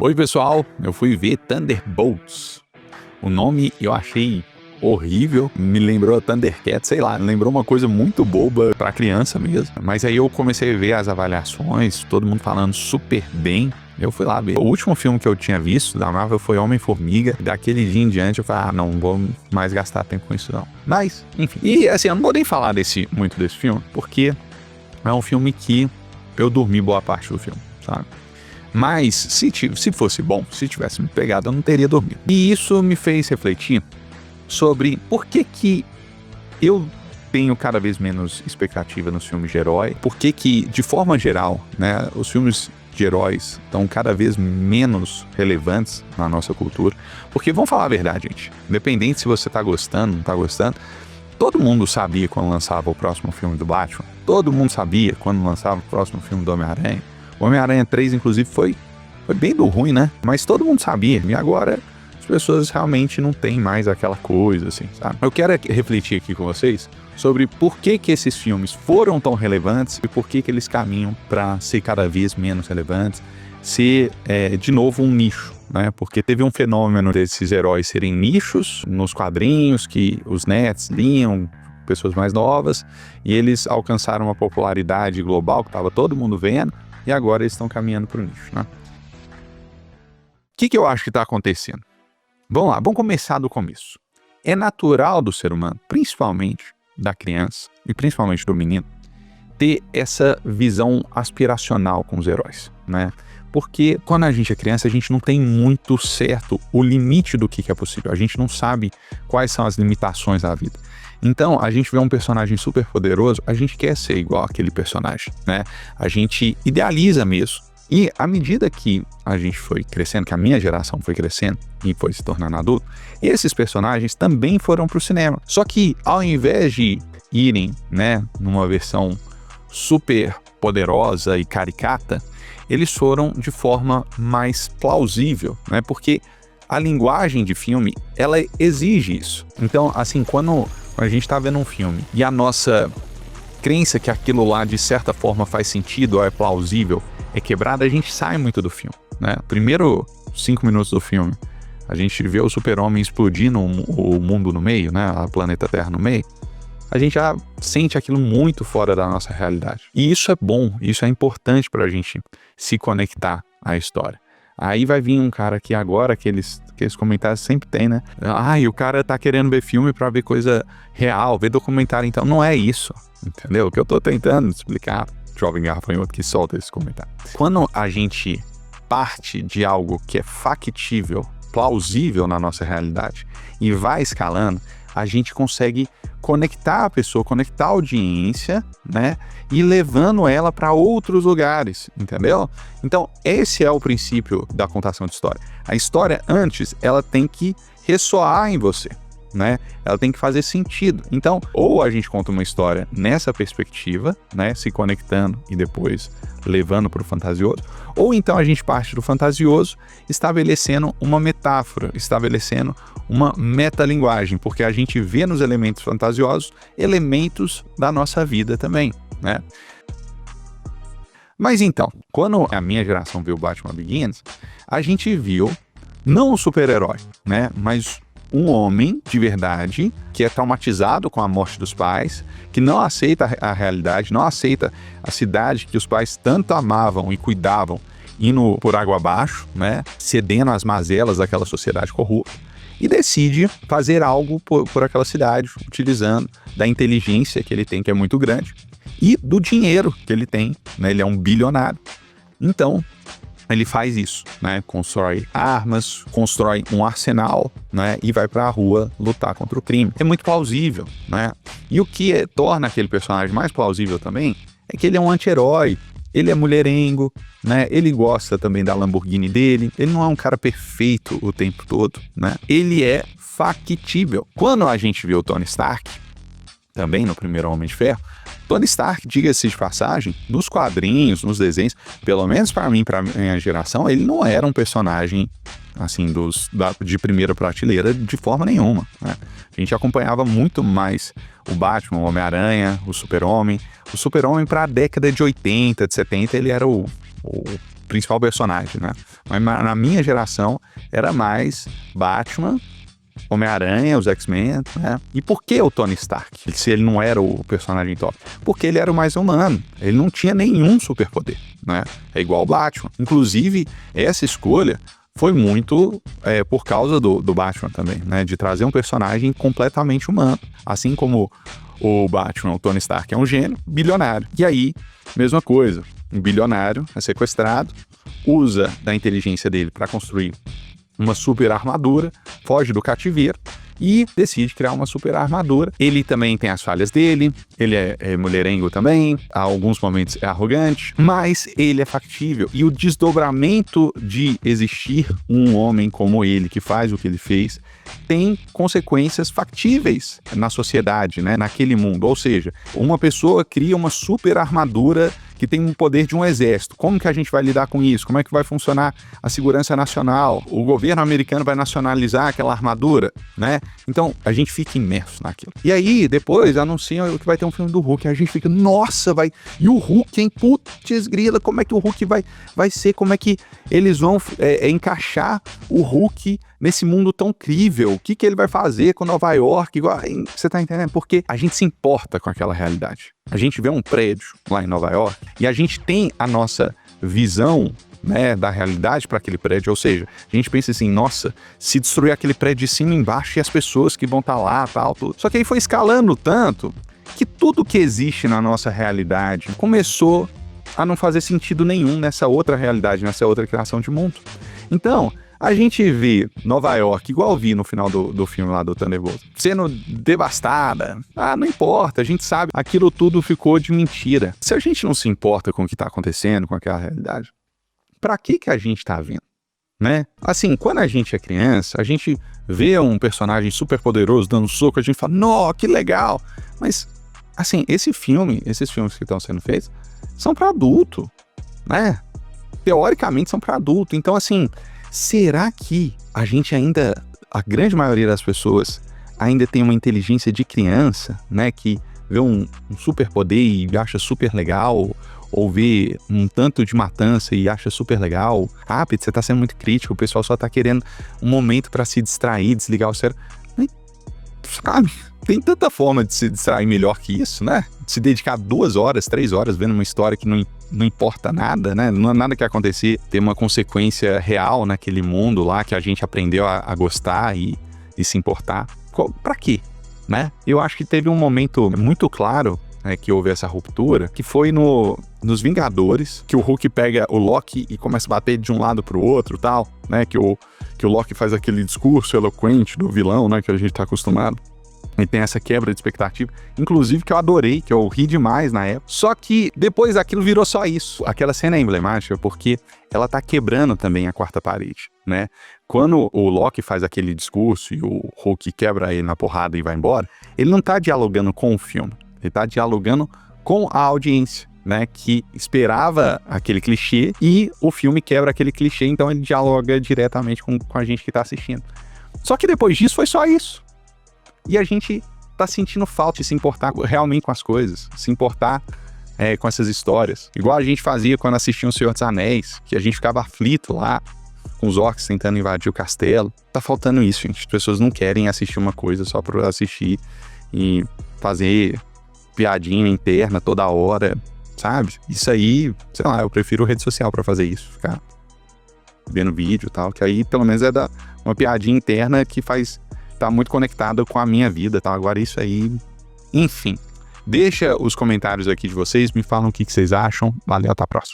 Oi pessoal, eu fui ver Thunderbolts. O nome eu achei horrível, me lembrou Thundercats, sei lá, me lembrou uma coisa muito boba pra criança mesmo. Mas aí eu comecei a ver as avaliações, todo mundo falando super bem. Eu fui lá ver. O último filme que eu tinha visto da Marvel foi Homem-Formiga. Daquele dia em diante eu falei, não vou mais gastar tempo com isso não. Mas, enfim. E assim, eu não vou nem falar muito desse filme, porque é um filme que eu dormi boa parte do filme, sabe? Mas se fosse bom, se tivesse me pegado, eu não teria dormido. E isso me fez refletir sobre por que eu tenho cada vez menos expectativa nos filmes de herói, por que de forma geral, né, os filmes de heróis estão cada vez menos relevantes na nossa cultura. Porque vamos falar a verdade, gente, independente se você tá gostando, não tá gostando, todo mundo sabia quando lançava o próximo filme do Batman, todo mundo sabia quando lançava o próximo filme do Homem-Aranha. O Homem-Aranha 3, inclusive, foi bem do ruim, né? Mas todo mundo sabia. E agora as pessoas realmente não têm mais aquela coisa, assim, sabe? Eu quero refletir aqui com vocês sobre por que esses filmes foram tão relevantes e por que eles caminham para ser cada vez menos relevantes, ser, de novo, um nicho, né? Porque teve um fenômeno desses heróis serem nichos nos quadrinhos que os nerds liam, pessoas mais novas, e eles alcançaram uma popularidade global que estava todo mundo vendo. E agora eles estão caminhando para o nicho, né? O que eu acho que está acontecendo? Vamos lá, vamos começar do começo. É natural do ser humano, principalmente da criança e principalmente do menino, ter essa visão aspiracional com os heróis, né? Porque quando a gente é criança, a gente não tem muito certo o limite do que é possível. A gente não sabe quais são as limitações da vida. Então, a gente vê um personagem super poderoso, a gente quer ser igual àquele personagem, né? A gente idealiza mesmo. E à medida que a gente foi crescendo, que a minha geração foi crescendo e foi se tornando adulto, esses personagens também foram para o cinema. Só que ao invés de irem, né, numa versão super poderosa e caricata, eles foram de forma mais plausível, né? Porque a linguagem de filme, ela exige isso. Então, assim, quando a gente tá vendo um filme e a nossa crença que aquilo lá de certa forma faz sentido ou é plausível é quebrada, a gente sai muito do filme, né? Primeiro 5 minutos do filme, a gente vê o Super-Homem explodindo o mundo no meio, né? A planeta Terra no meio. A gente já sente aquilo muito fora da nossa realidade. E isso é bom, isso é importante pra gente se conectar à história. Aí vai vir um cara que agora, aqueles comentários sempre tem, né? E o cara tá querendo ver filme pra ver coisa real, ver documentário. Então não é isso, entendeu? O que eu tô tentando explicar, jovem gafanhoto que solta esse comentário. Quando a gente parte de algo que é factível, plausível na nossa realidade e vai escalando, a gente consegue conectar a pessoa, conectar a audiência, né? E levando ela para outros lugares, entendeu? Então, esse é o princípio da contação de história. A história, antes, ela tem que ressoar em você, né? Ela tem que fazer sentido. Então, ou a gente conta uma história nessa perspectiva, né? Se conectando e depois levando para o fantasioso, ou então a gente parte do fantasioso estabelecendo uma metáfora, estabelecendo uma metalinguagem, porque a gente vê nos elementos fantasiosos elementos da nossa vida também, né? Mas então, quando a minha geração viu Batman Begins, a gente viu não um super-herói, né? Mas um homem de verdade que é traumatizado com a morte dos pais, que não aceita a realidade, não aceita a cidade que os pais tanto amavam e cuidavam, indo por água abaixo, né? Cedendo às mazelas daquela sociedade corrupta, e decide fazer algo por aquela cidade, utilizando da inteligência que ele tem, que é muito grande, e do dinheiro que ele tem, né? Ele é um bilionário. Então, ele faz isso, né? Constrói armas, constrói um arsenal, né? E vai pra rua lutar contra o crime. É muito plausível, né? E o que torna aquele personagem mais plausível também é que ele é um anti-herói, ele é mulherengo, né? Ele gosta também da Lamborghini dele, ele não é um cara perfeito o tempo todo, né? Ele é factível. Quando a gente vê o Tony Stark, também no primeiro Homem de Ferro, Tony Stark, diga-se de passagem, nos quadrinhos, nos desenhos, pelo menos para mim, para minha geração, ele não era um personagem assim de primeira prateleira de forma nenhuma, né? A gente acompanhava muito mais o Batman, o Homem-Aranha, o Super-Homem. O Super-Homem para a década de 80, de 70, ele era o principal personagem, né? Mas na minha geração era mais Batman, Homem-Aranha, os X-Men, né? E por que o Tony Stark, se ele não era o personagem top? Porque ele era o mais humano, ele não tinha nenhum superpoder, né? É igual o Batman. Inclusive, essa escolha foi muito por causa do Batman também, né? De trazer um personagem completamente humano. Assim como o Batman, o Tony Stark, é um gênio, bilionário. E aí, mesma coisa, um bilionário é sequestrado, usa da inteligência dele para construir uma super armadura, foge do cativeiro e decide criar uma super armadura. Ele também tem as falhas dele, ele é mulherengo também, a alguns momentos é arrogante, mas ele é factível. E o desdobramento de existir um homem como ele, que faz o que ele fez, tem consequências factíveis na sociedade, né? Naquele mundo. Ou seja, uma pessoa cria uma super armadura que tem o poder de um exército. Como que a gente vai lidar com isso? Como é que vai funcionar a segurança nacional? O governo americano vai nacionalizar aquela armadura, né? Então, a gente fica imerso naquilo. E aí, depois, anunciam que vai ter um filme do Hulk. A gente fica, nossa, vai... E o Hulk, hein? Putz grila, como é que o Hulk vai ser? Como é que eles vão encaixar o Hulk nesse mundo tão incrível? O que ele vai fazer com Nova York? Você tá entendendo? Porque a gente se importa com aquela realidade. A gente vê um prédio lá em Nova York e a gente tem a nossa visão, né, da realidade para aquele prédio. Ou seja, a gente pensa assim, nossa, se destruir aquele prédio de cima e embaixo e as pessoas que vão estar lá, tal, tudo. Só que aí foi escalando tanto que tudo que existe na nossa realidade começou a não fazer sentido nenhum nessa outra realidade, nessa outra criação de mundo. Então, a gente vê Nova York, igual vi no final do filme lá do Thunderbolts, sendo devastada. Não importa, a gente sabe, aquilo tudo ficou de mentira. Se a gente não se importa com o que está acontecendo, com aquela realidade, pra que a gente tá vendo, né? Assim, quando a gente é criança, a gente vê um personagem super poderoso dando soco, a gente fala, nossa, que legal! Mas, assim, esses filmes que estão sendo feitos, são pra adulto, né? Teoricamente são pra adulto. Então, assim, será que a grande maioria das pessoas ainda tem uma inteligência de criança, né? Que vê um superpoder e acha super legal, ou vê um tanto de matança e acha super legal. Peter, você tá sendo muito crítico, o pessoal só tá querendo um momento pra se distrair, desligar o cérebro. Sabe, tem tanta forma de se distrair melhor que isso, né? De se dedicar 2 horas, 3 horas vendo uma história que não importa nada, né? Não é nada que acontecer ter uma consequência real naquele mundo lá que a gente aprendeu a gostar e se importar. Pra quê? Né? Eu acho que teve um momento muito claro, né, que houve essa ruptura, que foi nos Vingadores, que o Hulk pega o Loki e começa a bater de um lado pro outro, tal, né, que o Loki faz aquele discurso eloquente do vilão, né, que a gente tá acostumado. E tem essa quebra de expectativa, inclusive que eu adorei, que eu ri demais na época. Só que depois aquilo virou só isso. Aquela cena é emblemática porque ela tá quebrando também a quarta parede, né? Quando o Loki faz aquele discurso e o Hulk quebra ele na porrada e vai embora, ele não tá dialogando com o filme, ele tá dialogando com a audiência, né? Que esperava aquele clichê e o filme quebra aquele clichê, então ele dialoga diretamente com a gente que tá assistindo. Só que depois disso foi só isso. E a gente tá sentindo falta de se importar realmente com as coisas, se importar com essas histórias. Igual a gente fazia quando assistia O Senhor dos Anéis, que a gente ficava aflito lá, com os orcs tentando invadir o castelo. Tá faltando isso, gente. As pessoas não querem assistir uma coisa só pra assistir e fazer piadinha interna toda hora, sabe? Isso aí, sei lá, eu prefiro rede social pra fazer isso, ficar vendo vídeo e tal, que aí pelo menos é uma piadinha interna que tá muito conectado com a minha vida, tá? Agora isso aí, enfim. Deixa os comentários aqui de vocês, me falam o que vocês acham. Valeu, até a próxima.